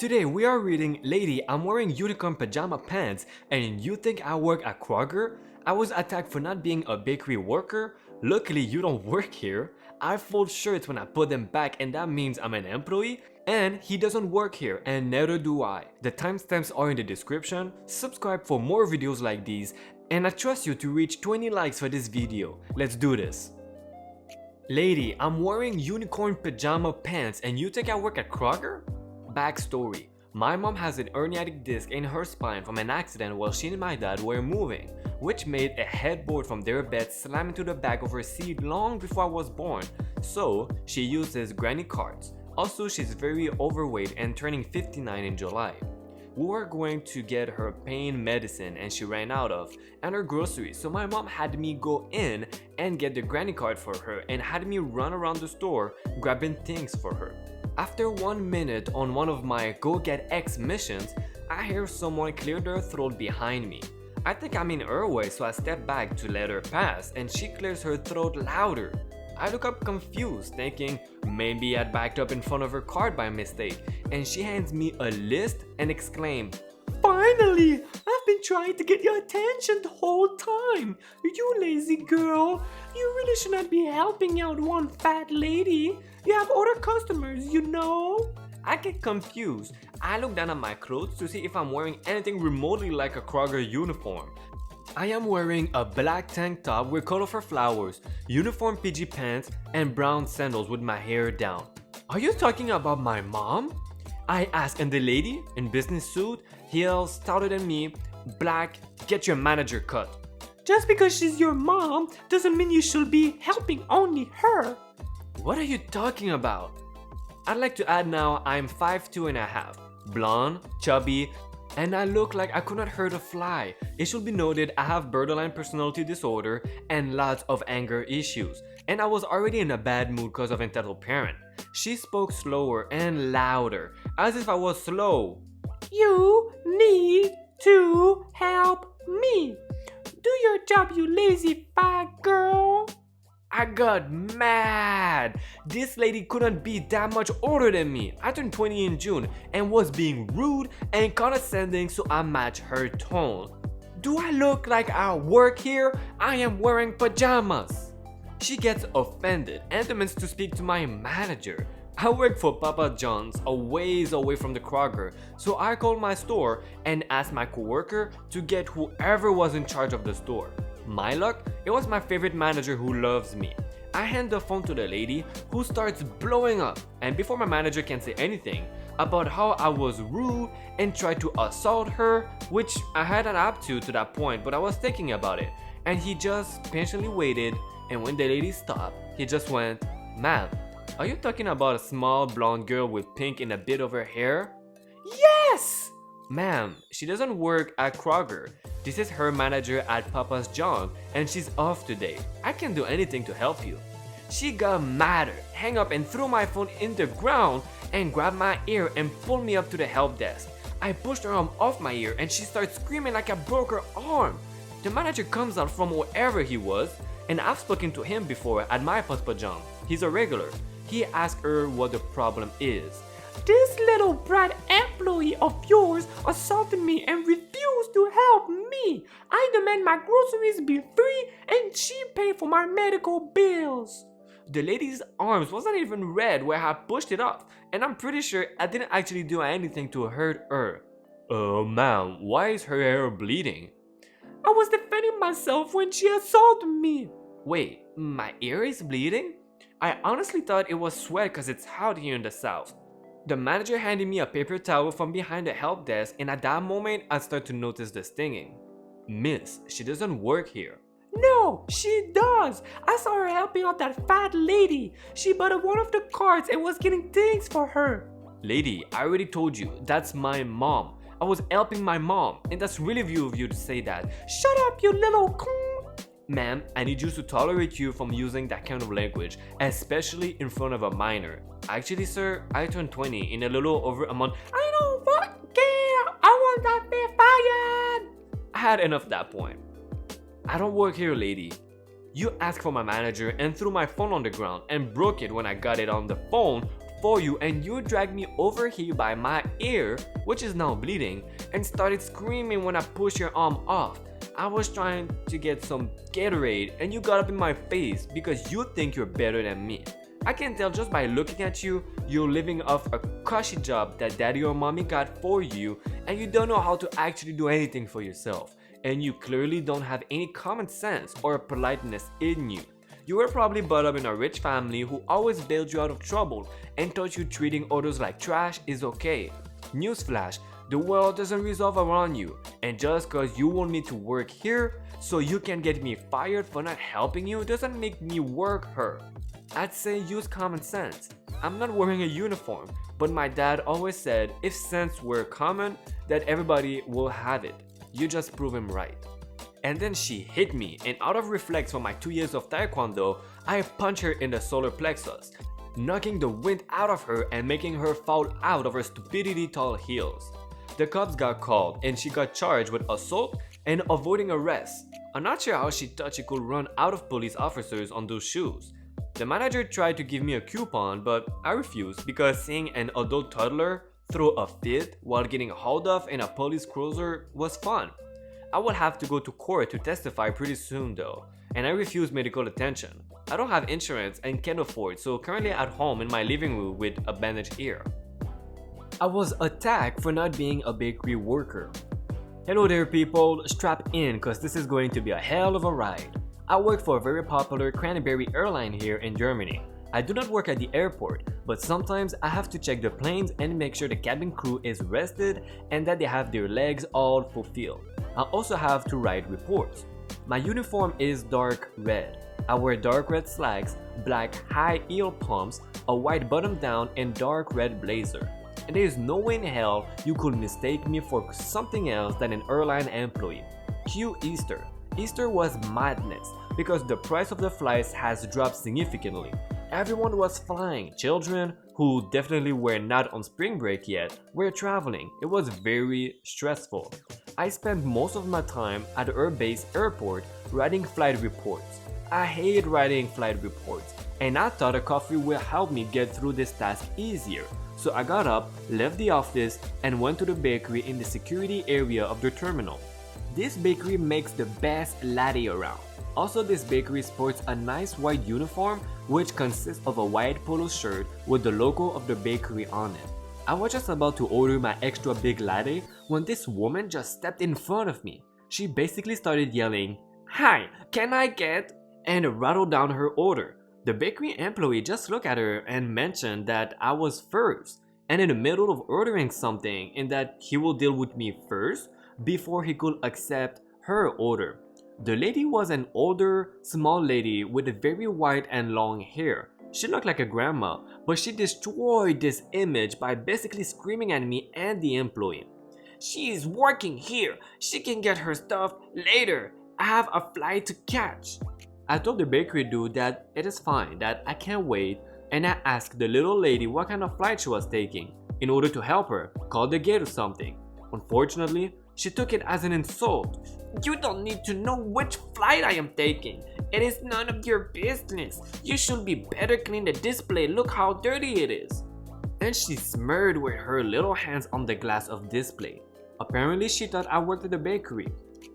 Today we are reading Lady, I'm wearing unicorn pajama pants and you think I work at Kroger? I was attacked for not being a bakery worker? Luckily you don't work here. I fold shirts when I put them back and that means I'm an employee? And he doesn't work here and neither do I. The timestamps are in the description. Subscribe for more videos like these and I trust you to reach 20 likes for this video. Let's do this. Lady, I'm wearing unicorn pajama pants and you think I work at Kroger? Backstory. My mom has an herniatic disc in her spine from an accident while she and my dad were moving, which made a headboard from their bed slam into the back of her seat long before I was born, so she uses granny carts. Also, she's very overweight and turning 59 in July. We were going to get her pain medicine and she ran out of, and her groceries, so my mom had me go in and get the granny cart for her and had me run around the store grabbing things for her. After 1 minute on one of my go get X missions, I hear someone clear their throat behind me. I think I'm in her way, so I step back to let her pass and she clears her throat louder. I look up confused, thinking maybe I'd backed up in front of her cart by mistake, and she hands me a list and exclaims, "Finally! I've been trying to get your attention the whole time! You lazy girl! You really should not be helping out one fat lady! You have other customers, you know!" I get confused. I look down at my clothes to see if I'm wearing anything remotely like a Kroger uniform. I am wearing a black tank top with colorful flowers, uniform PG pants, and brown sandals with my hair down. "Are you talking about my mom?" I ask, and the lady, in business suit, heels, stouter than me, black, "Get your manager cut." "Just because she's your mom doesn't mean you should be helping only her." "What are you talking about?" I'd like to add now I'm 5'2 and a half, blonde, chubby, and I look like I could not hurt a fly. It should be noted I have borderline personality disorder and lots of anger issues, and I was already in a bad mood because of entitled parent. She spoke slower and louder, as if I was slow. "You need to help me. Do your job, you lazy fat girl." I got mad. This lady couldn't be that much older than me. I turned 20 in June and was being rude and condescending, so I matched her tone. "Do I look like I work here? I am wearing pajamas." She gets offended and demands to speak to my manager. I work for Papa John's a ways away from the Kroger, so I called my store and asked my coworker to get whoever was in charge of the store. My luck, it was my favorite manager who loves me. I hand the phone to the lady who starts blowing up, and before my manager can say anything about how I was rude and tried to assault her, which I hadn't up to that point, but I was thinking about it, and he just patiently waited, and when the lady stopped, he just went, "Ma'am, are you talking about a small blonde girl with pink in a bit of her hair?" "Yes!" "Ma'am, she doesn't work at Kroger. This is her manager at Papa's John and she's off today. I can't do anything to help you." She got madder, hung up and threw my phone in the ground and grabbed my ear and pulled me up to the help desk. I pushed her arm off my ear and she started screaming like I broke her arm. The manager comes out from wherever he was, and I've spoken to him before at my Papa John. He's a regular. He asked her what the problem is. "This little brat employee of yours assaulted me and refused to help me. I demand my groceries be free and she pay for my medical bills." The lady's arms wasn't even red where I pushed it off, and I'm pretty sure I didn't actually do anything to hurt her. Ma'am, why is her hair bleeding?" "I was defending myself when she assaulted me." "Wait, my ear is bleeding?" I honestly thought it was sweat because it's hot here in the south. The manager handed me a paper towel from behind the help desk, and at that moment I started to notice the stinging. "Miss, she doesn't work here." "No, she does. I saw her helping out that fat lady. She bought one of the carts and was getting things for her." "Lady, I already told you, that's my mom. I was helping my mom, and that's really rude of you to say that." "Shut up, you little "Ma'am, I need you to tolerate you from using that kind of language, especially in front of a minor. Actually, sir, I turned 20 in a little over a month." "I don't fucking care. I want that be fired." I had enough at that point. "I don't work here, lady. You asked for my manager and threw my phone on the ground and broke it when I got it on the phone for you and you dragged me over here by my ear, which is now bleeding, and started screaming when I pushed your arm off. I was trying to get some Gatorade and you got up in my face because you think you're better than me. I can tell just by looking at you, you're living off a cushy job that daddy or mommy got for you and you don't know how to actually do anything for yourself. And you clearly don't have any common sense or politeness in you. You were probably brought up in a rich family who always bailed you out of trouble and taught you treating others like trash is okay. Newsflash, the world doesn't resolve around you, and just cause you want me to work here so you can get me fired for not helping you doesn't make me work her. I'd say use common sense. I'm not wearing a uniform, but my dad always said if sense were common, that everybody will have it. You just prove him right. And then she hit me, and out of reflex from my 2 years of taekwondo, I punched her in the solar plexus, knocking the wind out of her and making her fall out of her stupidity tall heels. The cops got called and she got charged with assault and avoiding arrest. I'm not sure how she thought she could run out of police officers on those shoes. The manager tried to give me a coupon, but I refused because seeing an adult toddler throw a fit while getting hauled off in a police cruiser was fun. I will have to go to court to testify pretty soon though, and I refuse medical attention. I don't have insurance and can't afford, so currently at home in my living room with a bandaged ear. I was attacked for not being a bakery worker. Hello there people, strap in cause this is going to be a hell of a ride. I work for a very popular cranberry airline here in Germany. I do not work at the airport, but sometimes I have to check the planes and make sure the cabin crew is rested and that they have their legs all fulfilled. I also have to write reports. My uniform is dark red. I wear dark red slacks, black high heel pumps, a white button down and dark red blazer. And there is no way in hell you could mistake me for something else than an airline employee. Cue Easter. Easter was madness because the price of the flights has dropped significantly. Everyone was flying. Children, who definitely were not on spring break yet, were traveling. It was very stressful. I spent most of my time at the Airbase airport writing flight reports. I hate writing flight reports, and I thought a coffee will help me get through this task easier. So I got up, left the office, and went to the bakery in the security area of the terminal. This bakery makes the best latte around. Also, this bakery sports a nice white uniform which consists of a white polo shirt with the logo of the bakery on it. I was just about to order my extra big latte when this woman just stepped in front of me. She basically started yelling, "Hi, can I get?" and rattled down her order. The bakery employee just looked at her and mentioned that I was first and in the middle of ordering something and that he will deal with me first before he could accept her order. The lady was an older, small lady with very white and long hair. She looked like a grandma, but she destroyed this image by basically screaming at me and the employee. "She is working here. She can get her stuff later. I have a flight to catch." I told the bakery dude that it is fine, that I can't wait, and I asked the little lady what kind of flight she was taking. In order to help her, call the gate or something. Unfortunately, she took it as an insult. "You don't need to know which flight I am taking. It is none of your business. You should be better clean the display. Look how dirty it is." And she smeared with her little hands on the glass of display. Apparently, she thought I worked at the bakery.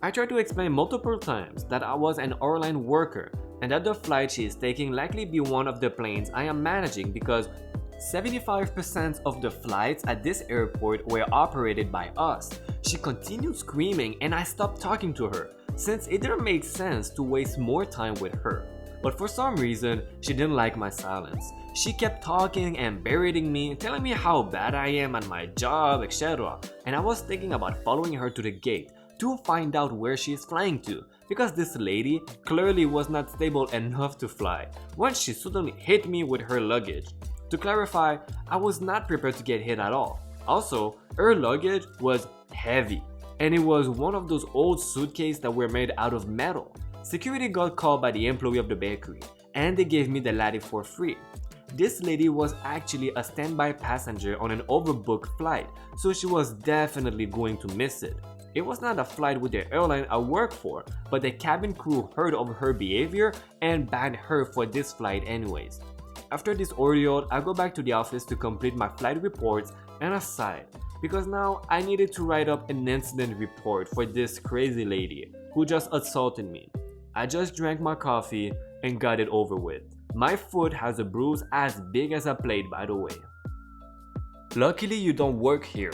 I tried to explain multiple times that I was an airline worker and that the flight she is taking likely be one of the planes I am managing because 75% of the flights at this airport were operated by us. She continued screaming and I stopped talking to her since it didn't make sense to waste more time with her. But for some reason, she didn't like my silence. She kept talking and berating me, telling me how bad I am at my job, etc. And I was thinking about following her to the gate to find out where she is flying to, because this lady clearly was not stable enough to fly when she suddenly hit me with her luggage. To clarify, I was not prepared to get hit at all. Also, her luggage was heavy, and it was one of those old suitcases that were made out of metal. Security got called by the employee of the bakery, and they gave me the latte for free. This lady was actually a standby passenger on an overbooked flight, so she was definitely going to miss it. It was not a flight with the airline I work for, but the cabin crew heard of her behavior and banned her for this flight anyways. After this ordeal, I go back to the office to complete my flight reports and aside, because now I needed to write up an incident report for this crazy lady who just assaulted me. I just drank my coffee and got it over with. My foot has a bruise as big as a plate, by the way. Luckily you don't work here.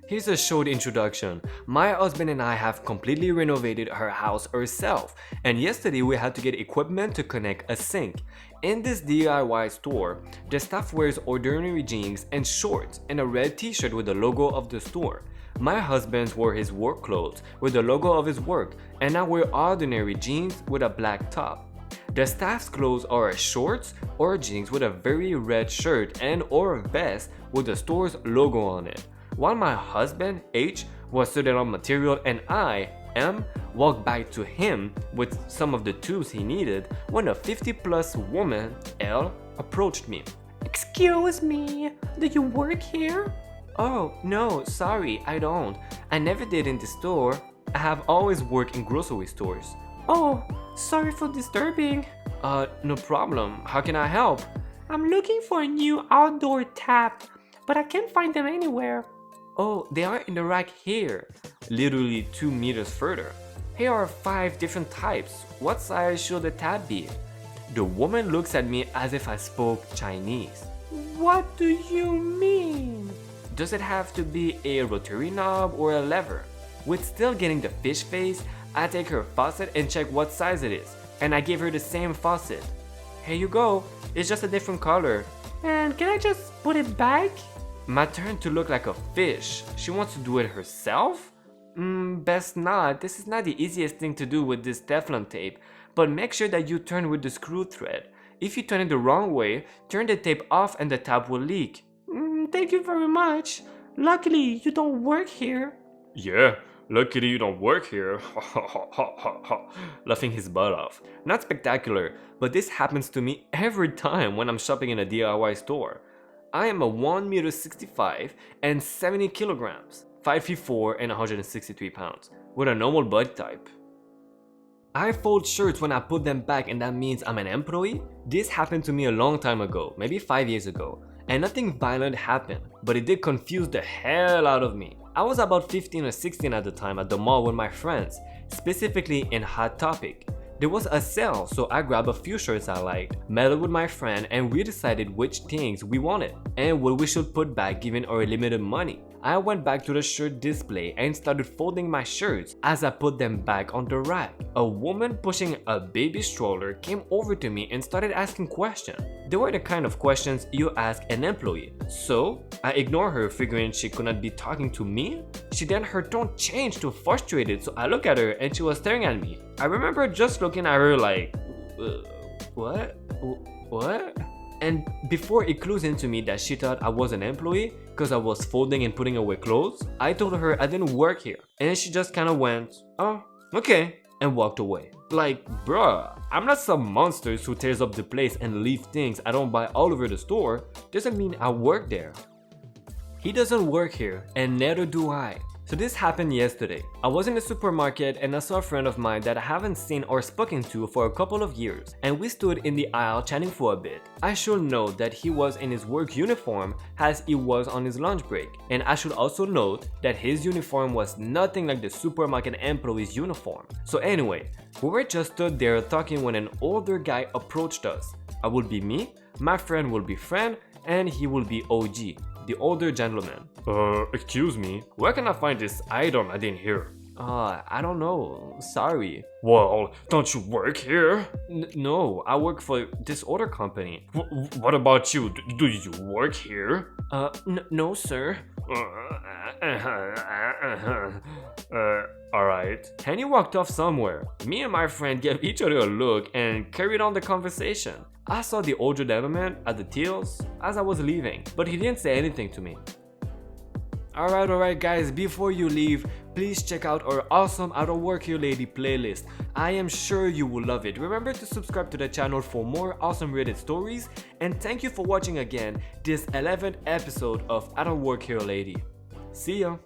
Here's a short introduction. My husband and I have completely renovated her house ourselves, and yesterday we had to get equipment to connect a sink. In this DIY store, the staff wears ordinary jeans and shorts and a red t-shirt with the logo of the store. My husband wore his work clothes with the logo of his work, and I wear ordinary jeans with a black top. The staff's clothes are shorts or jeans with a very red shirt and or vest with the store's logo on it. While my husband, H, was setting up material and I, M, walked back to him with some of the tools he needed when a 50-plus woman, L, approached me. Excuse me, do you work here? Oh, no, sorry, I don't. I never did in the store. I have always worked in grocery stores. Oh, sorry for disturbing. No problem. How can I help? I'm looking for a new outdoor tap, but I can't find them anywhere. Oh, they are in the rack here, literally 2 meters further. Here are 5 different types. What size should the tap be? The woman looks at me as if I spoke Chinese. What do you mean? Does it have to be a rotary knob or a lever? With still getting the fish face, I take her faucet and check what size it is, and I give her the same faucet. Here you go, it's just a different color. And can I just put it back? My turn to look like a fish. She wants to do it herself? Best not. This is not the easiest thing to do with this Teflon tape, but make sure that you turn with the screw thread. If you turn it the wrong way, turn the tape off and the tap will leak. Thank you very much. Luckily, you don't work here. Yeah, luckily you don't work here. Laughing his butt off. Not spectacular, but this happens to me every time when I'm shopping in a DIY store. I am a 1.65 meters and 70 kilograms, 5'4" and 163 pounds, with a normal body type. I fold shirts when I put them back, and that means I'm an employee? This happened to me a long time ago, maybe 5 years ago, and nothing violent happened, but it did confuse the hell out of me. I was about 15 or 16 at the time at the mall with my friends, specifically in Hot Topic. There was a sale, so I grabbed a few shirts I liked, met up with my friend, and we decided which things we wanted and what we should put back given our limited money. I went back to the shirt display and started folding my shirts as I put them back on the rack. A woman pushing a baby stroller came over to me and started asking questions. They were the kind of questions you ask an employee. So I ignored her, figuring she could not be talking to me. She then her tone changed to frustrated, so I look at her and she was staring at me. I remember just looking at her like, what? And before it clues into me that she thought I was an employee because I was folding and putting away clothes, I told her I didn't work here, and she just kinda went, oh, okay, and walked away. Like, bruh, I'm not some monster who tears up the place and leave things I don't buy all over the store. Doesn't mean I work there. He doesn't work here, and neither do I. So this happened yesterday. I was in the supermarket and I saw a friend of mine that I haven't seen or spoken to for a couple of years, and we stood in the aisle chatting for a bit. I should note that he was in his work uniform as he was on his lunch break, and I should also note that his uniform was nothing like the supermarket employee's uniform. So anyway, we were just stood there talking when an older guy approached us. I would be me, my friend will be friend, and he will be OG, the older gentleman. Excuse me, where can I find this item I didn't hear? I don't know, sorry. Well, don't you work here? No, I work for this other company. What about you? Do you work here? No, sir. Alright. And he walked off somewhere. Me and my friend gave each other a look and carried on the conversation. I saw the older gentleman at the tills as I was leaving, but he didn't say anything to me. Alright guys, before you leave, please check out our awesome I Don't Work Here Lady playlist. I am sure you will love it. Remember to subscribe to the channel for more awesome Reddit stories, and thank you for watching again this 11th episode of I Don't Work Here Lady. See ya!